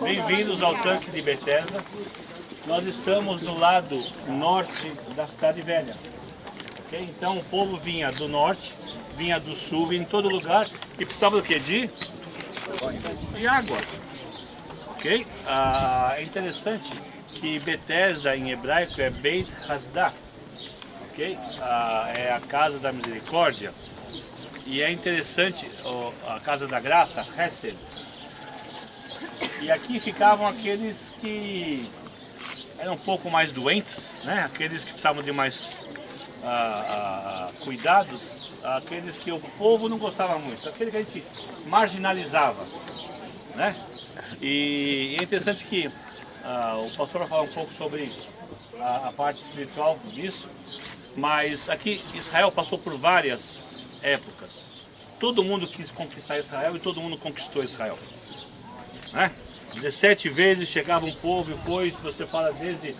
Bem-vindos ao tanque de Betesda. Nós estamos no lado norte da cidade velha. Okay? Então o povo vinha do norte, vinha do sul, vinha em todo lugar e precisava do quê? De água. Okay? É interessante que Betesda em hebraico é Beit Hasdah. Okay? É a casa da misericórdia. E é interessante a casa da graça, Hesed. E aqui ficavam aqueles que eram um pouco mais doentes, né? Aqueles que precisavam de mais cuidados, aqueles que o povo não gostava muito, aquele que a gente marginalizava, né? E é interessante que o pastor vai falar um pouco sobre a parte espiritual disso, mas aqui Israel passou por várias épocas. Todo mundo quis conquistar Israel e todo mundo conquistou Israel. Né? 17 vezes chegava um povo e foi, se você fala desde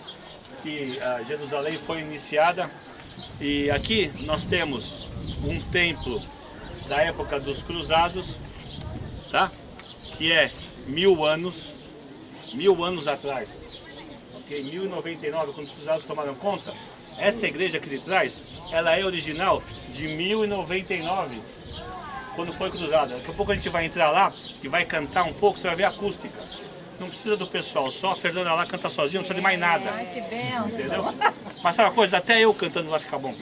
que Jerusalém foi iniciada. E aqui nós temos um templo da época dos cruzados, tá? Que é 1000 anos atrás. Okay? 1099, quando os cruzados tomaram conta. Essa igreja que ele traz, ela é original de 1099. Quando foi cruzada. Daqui a pouco a gente vai entrar lá e vai cantar um pouco, você vai ver a acústica. Não precisa do pessoal, só a Fernanda lá canta sozinha, não precisa de mais nada. Ai, que benção. Entendeu? Mas sabe uma coisa, até eu cantando vai ficar bom.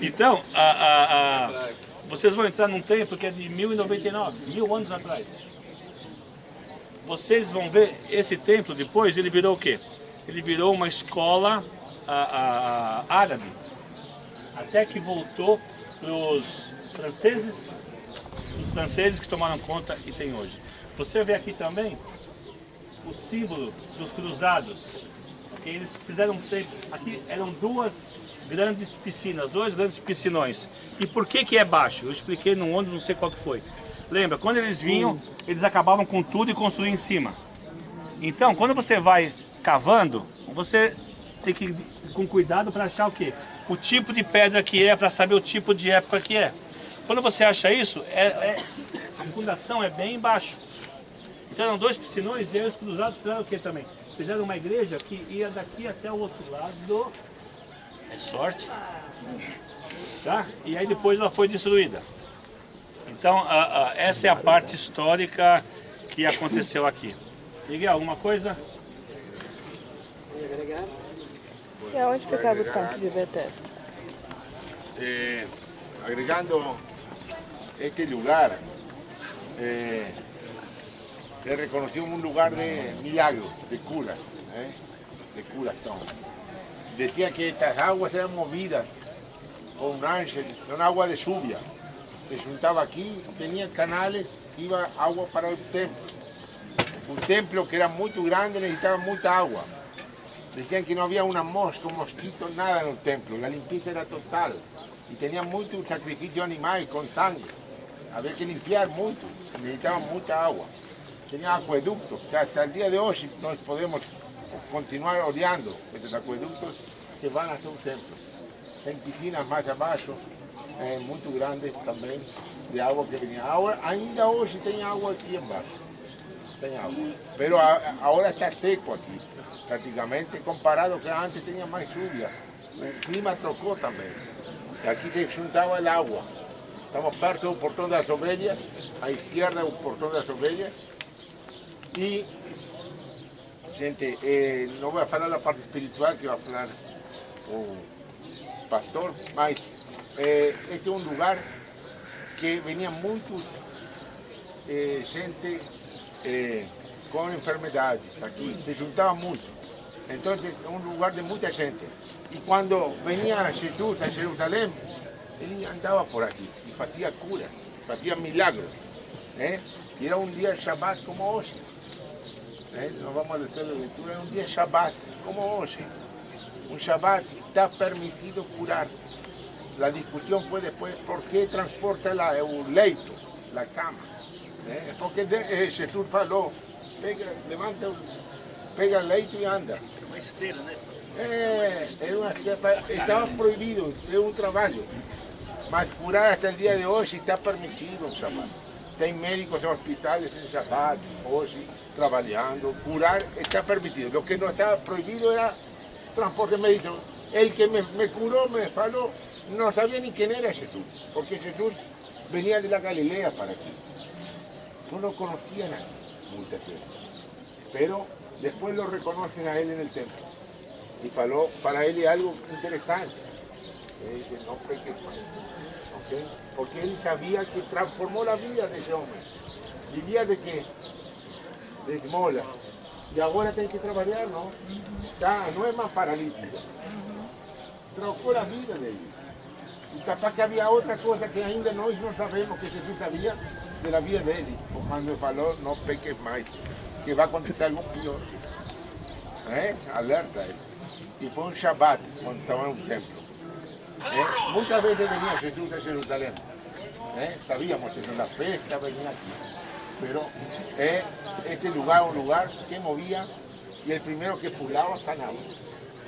Então, vocês vão entrar num templo que é de 1099, 1000 anos atrás. Vocês vão ver, esse templo depois, ele virou o quê? Ele virou uma escola árabe. Até que voltou para os franceses que tomaram conta e tem hoje. Você vê aqui também o símbolo dos cruzados. Eles fizeram aqui eram duas grandes piscinas, dois grandes piscinões. E por que é baixo? Eu expliquei num ônibus, não sei qual que foi. Lembra, quando eles vinham, eles acabavam com tudo e construíam em cima. Então, quando você vai cavando, você tem que ir com cuidado para achar o quê? O tipo de pedra que é, para saber o tipo de época que é. Quando você acha isso, a fundação é bem embaixo. Então eram dois piscinões e aí os cruzados fizeram o que também? Fizeram uma igreja que ia daqui até o outro lado. É sorte. Tá? E aí depois ela foi destruída. Então essa é a parte histórica que aconteceu aqui. Miguel, alguma coisa? E aonde ficava o tanque de Betesda? Agregando este lugar, es reconocido como un lugar de milagros, de curas, de curación. Decía que estas aguas eran movidas por un ángel, son agua de lluvia. Se juntaba aquí, tenía canales, iba agua para el templo. Un templo que era muy grande, necesitaba mucha agua. Decían que no había una mosca, un mosquito, nada en el templo. La limpieza era total. Y tenían mucho sacrificio animal con sangre. Había que limpiar mucho. Necesitaban mucha agua. Tenían acueductos, que hasta el día de hoy nos podemos continuar oleando estos acueductos que van hacia un templo. Hay piscinas más abajo, muy grandes también, de agua que venía. Ahora, ainda hoy tem agua aquí embaixo. Tem agua. Pero ahora está seco aquí. Prácticamente comparado que antes tenía más lluvia. El clima trocó también. Aquí se juntaba el agua. Estamos perto del portón de las ovelhas, a izquierda el portón de las ovelhas. Y, gente, no voy a hablar la parte espiritual que va a hablar el pastor, mas este es un lugar que venía mucha gente con enfermedades aquí, se juntaba mucho. Entonces es un lugar de mucha gente. Y cuando venía Jesús a Jerusalén, él andaba por aquí y hacía curas, hacía milagros. Y era un día Shabbat como hoy. Nos vamos a hacer la lectura, era un día Shabbat como hoy. Un Shabbat está permitido curar. La discusión fue después, ¿por qué transporta el leito, la cama? Porque Jesús falou, pega el leito y anda. Uma esteira, né? Estaba prohibido, es un trabajo. Mas curar hasta el día de hoy está permitido, Shabbat. Tem médicos em hospitais em Shabbat, hoje, trabalhando. Curar está permitido. O que não está proibido era transporte médico. El que me curó, me falou, no sabía ni quién era Jesús, porque Jesús venía de la Galilea para aquí. No lo conocían a él, muchas veces. Pero después lo reconocen a él en el templo. Y faló para él algo interesante. Dice, no peques más. ¿Okay? Porque él sabía que transformó la vida de ese hombre. Vivía de qué? De esmola. Y ahora tiene que trabajar, ¿no? Ya no es más paralítico. Trocó la vida de él. Y capaz que había otra cosa que ainda nós no sabemos que Jesús sabía de la vida de él. Cuando me falou, no peques más, que va a acontecer algo pior. Alerta él. Y fue un Shabbat cuando estaba en un templo. Muchas veces venía Jesús a Jerusalén. Sabíamos que en la fiesta venía aquí. Pero este lugar es un lugar que movía y el primero que pulaba sanaba.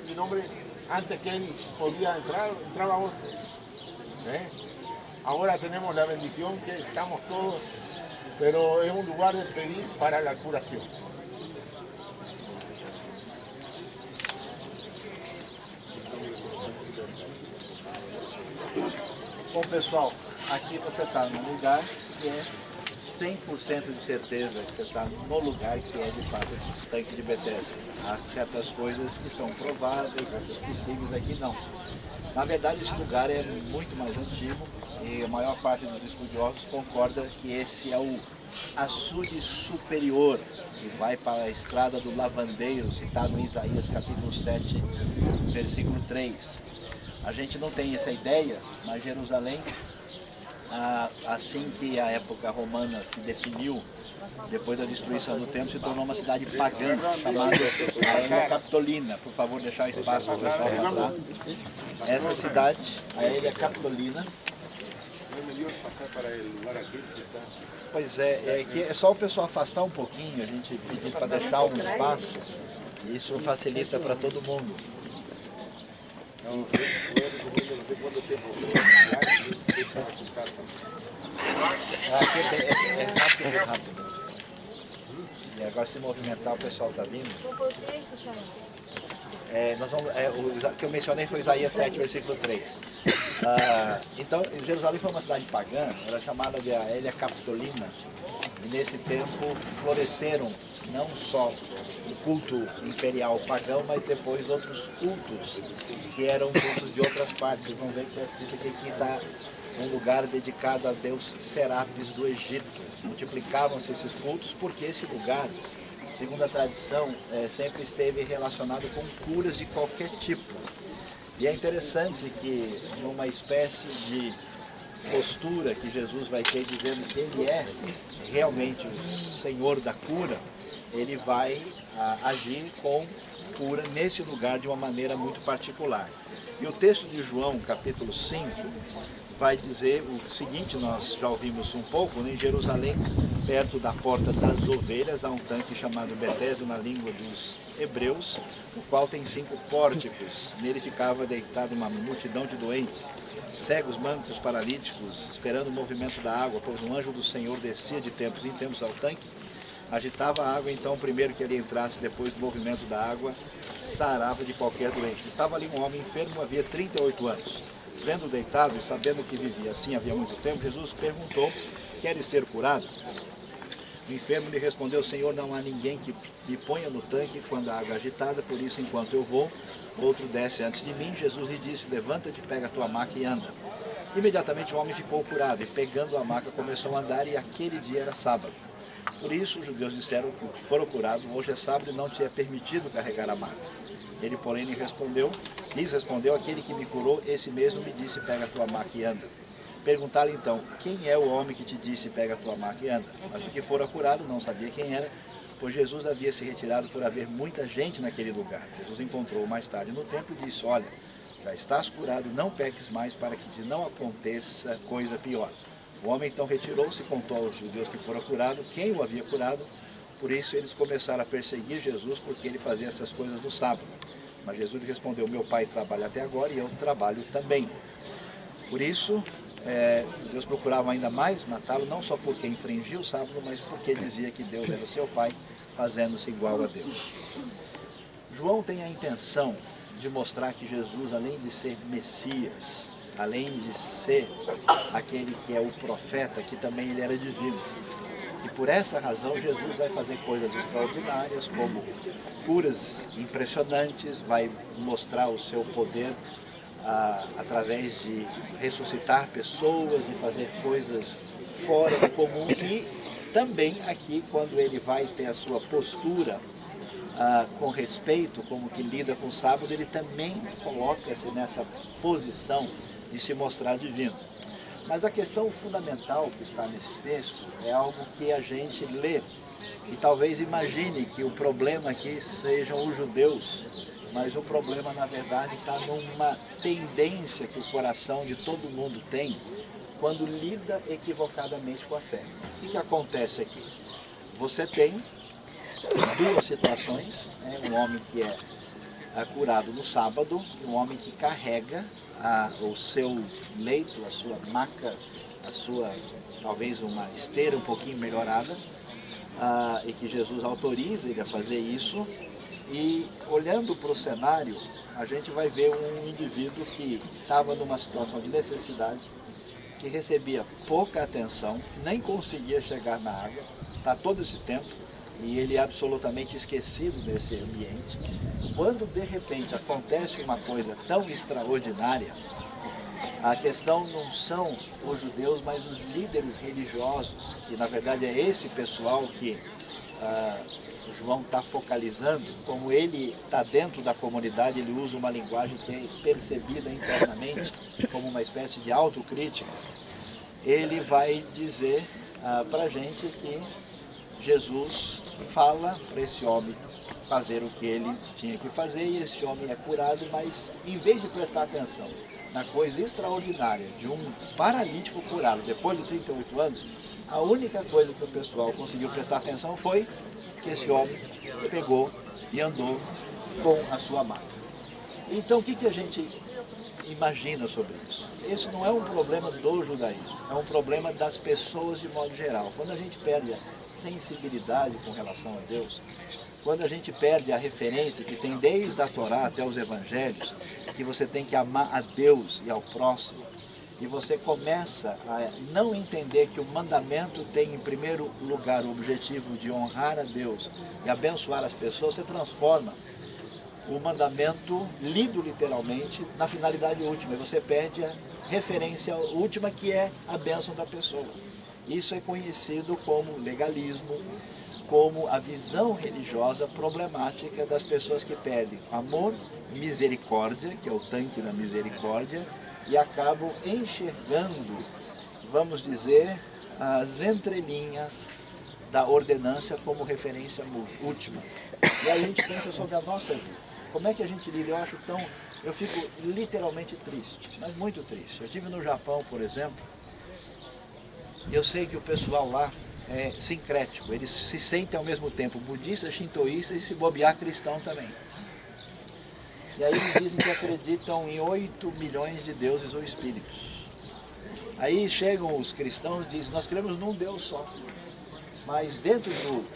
Y el hombre, antes que él podía entrar, entraba otro. Ahora tenemos la bendición que estamos todos, pero es un lugar de pedir para la curación. Bom, pessoal, aqui você está num lugar que é 100% de certeza que você está no lugar que é de fato o tanque de Betesda. Há certas coisas que são prováveis, outras possíveis, aqui não. Na verdade, esse lugar é muito mais antigo e a maior parte dos estudiosos concorda que esse é o açude superior, que vai para a estrada do lavandeiro, citado em Isaías capítulo 7, versículo 3. A gente não tem essa ideia, mas Jerusalém, assim que a época romana se definiu, depois da destruição do templo, se tornou uma cidade pagã, chamada Aelia Capitolina. Por favor, deixar espaço para o pessoal passar. Essa cidade, a Aelia Capitolina. Pois é, que é só o pessoal afastar um pouquinho, a gente pedir para deixar um espaço, e isso facilita para todo mundo. Aqui é rápido. E agora, se movimentar, o pessoal está vindo. O que eu mencionei foi Isaías 7, versículo 3. Então, Jerusalém foi uma cidade pagã, era chamada de Aelia Capitolina. E nesse tempo floresceram não só o culto imperial pagão, mas depois outros cultos que eram cultos de outras partes. Vocês vão ver que está escrito que aqui está um lugar dedicado a Deus Serapis do Egito. Multiplicavam-se esses cultos porque esse lugar, segundo a tradição, sempre esteve relacionado com curas de qualquer tipo. E é interessante que numa espécie de postura que Jesus vai ter dizendo que Ele é realmente o Senhor da cura, Ele vai agir com cura nesse lugar de uma maneira muito particular. E o texto de João, capítulo 5, vai dizer o seguinte, nós já ouvimos um pouco, em Jerusalém, perto da Porta das Ovelhas, há um tanque chamado Betesda na língua dos hebreus, o qual tem 5 pórticos. Nele ficava deitada uma multidão de doentes, cegos, mancos, paralíticos, esperando o movimento da água, pois um anjo do Senhor descia de tempos em tempos ao tanque, agitava a água, então o primeiro que ele entrasse depois do movimento da água, sarava de qualquer doença. Estava ali um homem enfermo, havia 38 anos. Vendo deitado e sabendo que vivia assim havia muito tempo, Jesus perguntou, queres ser curado? O enfermo lhe respondeu, Senhor, não há ninguém que me ponha no tanque quando a água é agitada, por isso enquanto eu vou, outro desce antes de mim. Jesus lhe disse, levanta-te, pega a tua maca e anda. Imediatamente o homem ficou curado e pegando a maca começou a andar e aquele dia era sábado. Por isso os judeus disseram que o que fora curado, hoje é sábado e não te é permitido carregar a maca. Ele, porém, lhes respondeu, aquele que me curou, esse mesmo me disse, pega a tua maca e anda. Perguntaram então, quem é o homem que te disse, pega a tua maca e anda? Mas o que fora curado não sabia quem era, pois Jesus havia se retirado por haver muita gente naquele lugar. Jesus encontrou-o mais tarde no templo e disse, olha, já estás curado, não peques mais para que te não aconteça coisa pior. O homem então retirou-se e contou aos judeus que fora curado, quem o havia curado. Por isso eles começaram a perseguir Jesus porque ele fazia essas coisas no sábado. Mas Jesus lhe respondeu, meu pai trabalha até agora e eu trabalho também. Por isso, Deus procurava ainda mais matá-lo, não só porque infringiu o sábado, mas porque dizia que Deus era seu pai, fazendo-se igual a Deus. João tem a intenção de mostrar que Jesus, além de ser Messias, além de ser aquele que é o profeta, que também ele era divino. E por essa razão Jesus vai fazer coisas extraordinárias, como curas impressionantes, vai mostrar o seu poder através de ressuscitar pessoas e fazer coisas fora do comum. E também aqui, quando ele vai ter a sua postura com respeito, como que lida com o sábado, ele também coloca-se nessa posição de se mostrar divino. Mas a questão fundamental que está nesse texto é algo que a gente lê e talvez imagine que o problema aqui sejam os judeus, mas o problema na verdade está numa tendência que o coração de todo mundo tem quando lida equivocadamente com a fé. O que acontece aqui? Você tem duas situações, né? Um homem que é curado no sábado e um homem que carrega o seu leito, a sua maca, a sua, talvez uma esteira um pouquinho melhorada, e que Jesus autoriza ele a fazer isso. E olhando para o cenário, a gente vai ver um indivíduo que estava numa situação de necessidade, que recebia pouca atenção, nem conseguia chegar na água, está todo esse tempo, e ele é absolutamente esquecido desse ambiente. Quando de repente acontece uma coisa tão extraordinária, a questão não são os judeus, mas os líderes religiosos, que na verdade é esse pessoal que João está focalizando. Como ele está dentro da comunidade, ele usa uma linguagem que é percebida internamente como uma espécie de autocrítica. Ele vai dizer para a gente que Jesus fala para esse homem fazer o que ele tinha que fazer, e esse homem é curado, mas em vez de prestar atenção na coisa extraordinária de um paralítico curado depois de 38 anos, a única coisa que o pessoal conseguiu prestar atenção foi que esse homem pegou e andou com a sua maca. Então o que a gente imagina sobre isso? Esse não é um problema do judaísmo, é um problema das pessoas de modo geral. Quando a gente perde a sensibilidade com relação a Deus, quando a gente perde a referência que tem desde a Torá até os Evangelhos, que você tem que amar a Deus e ao próximo, e você começa a não entender que o mandamento tem em primeiro lugar o objetivo de honrar a Deus e abençoar as pessoas, você transforma o mandamento, lido literalmente, na finalidade última, e você perde a referência última, que é a bênção da pessoa. Isso é conhecido como legalismo, como a visão religiosa problemática das pessoas que perdem amor, misericórdia, que é o tanque da misericórdia, e acabam enxergando, vamos dizer, as entrelinhas da ordenança como referência última. E aí a gente pensa sobre a nossa vida. Como é que a gente lida? Eu fico literalmente triste, mas muito triste. Eu estive no Japão, por exemplo, e eu sei que o pessoal lá é sincrético, eles se sentem ao mesmo tempo budista, shintoísta e, se bobear, cristão também. E aí eles dizem que acreditam em 8 milhões de deuses ou espíritos. Aí chegam os cristãos e dizem, nós cremos num Deus só. Mas dentro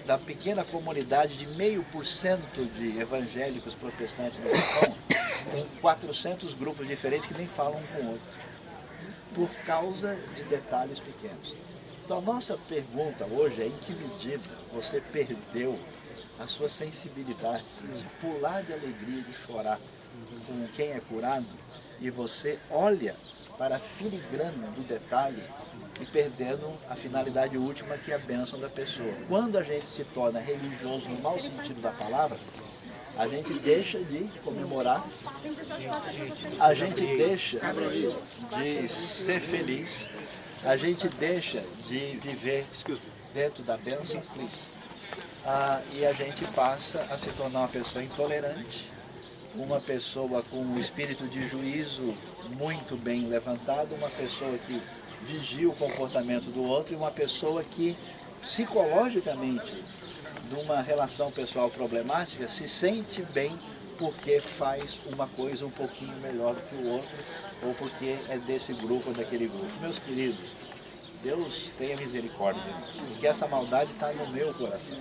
da pequena comunidade de 0,5% de evangélicos protestantes no Japão, tem 400 grupos diferentes que nem falam um com o outro, por causa de detalhes pequenos. Então a nossa pergunta hoje é: em que medida você perdeu a sua sensibilidade de pular de alegria, de chorar com quem é curado, e você olha para a filigrana do detalhe e perdendo a finalidade última, que é a bênção da pessoa. Quando a gente se torna religioso no mau sentido da palavra, a gente deixa de comemorar, a gente deixa de ser feliz, a gente deixa de viver dentro da bênção, e a gente passa a se tornar uma pessoa intolerante, uma pessoa com um espírito de juízo muito bem levantado, uma pessoa que vigia o comportamento do outro, e uma pessoa que psicologicamente, numa relação pessoal problemática, se sente bem porque faz uma coisa um pouquinho melhor do que o outro, ou porque é desse grupo ou daquele grupo. Meus queridos, Deus tenha misericórdia de nós, porque essa maldade está no meu coração.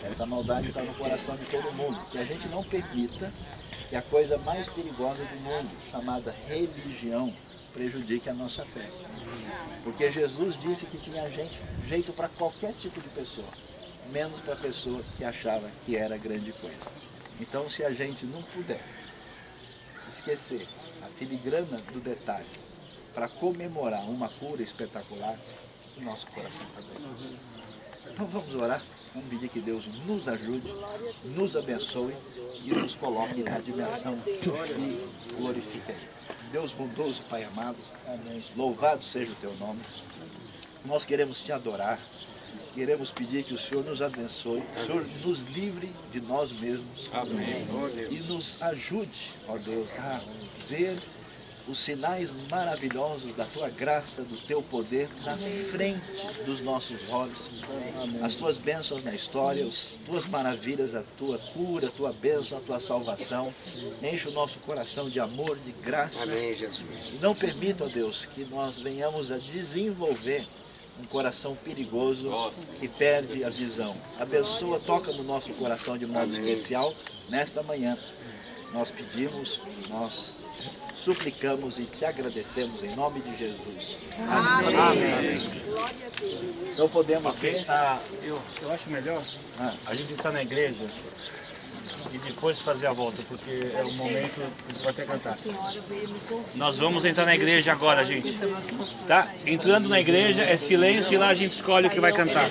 Essa maldade está no coração de todo mundo. Que a gente não permita que a coisa mais perigosa do mundo, chamada religião, prejudique a nossa fé. Porque Jesus disse que tinha jeito para qualquer tipo de pessoa, menos para a pessoa que achava que era grande coisa. Então, se a gente não puder esquecer a filigrana do detalhe para comemorar uma cura espetacular, o nosso coração está bem. Então vamos orar, vamos pedir que Deus nos ajude, nos abençoe e nos coloque na dimensão e glorifique Ele. Deus bondoso, Pai amado, louvado seja o Teu nome. Nós queremos Te adorar, queremos pedir que o Senhor nos abençoe, o Senhor nos livre de nós mesmos. Amém. E nos ajude, ó Deus, a ver os sinais maravilhosos da Tua graça, do Teu poder na frente dos nossos olhos. As Tuas bênçãos na história, as Tuas maravilhas, a Tua cura, a Tua bênção, a Tua salvação. Enche o nosso coração de amor, de graça. Amém, Jesus. E não permita, ó Deus, que nós venhamos a desenvolver um coração perigoso que perde a visão. Abençoa, toca no nosso coração de modo especial nesta manhã. Nós pedimos, nós suplicamos e Te agradecemos em nome de Jesus. Amém. Amém. Então podemos ver. Eu acho melhor a gente estar na igreja e depois fazer a volta, porque é o momento que a gente vai até cantar. Nós vamos entrar na igreja agora, gente. Tá? Entrando na igreja é silêncio e lá a gente escolhe o que vai cantar.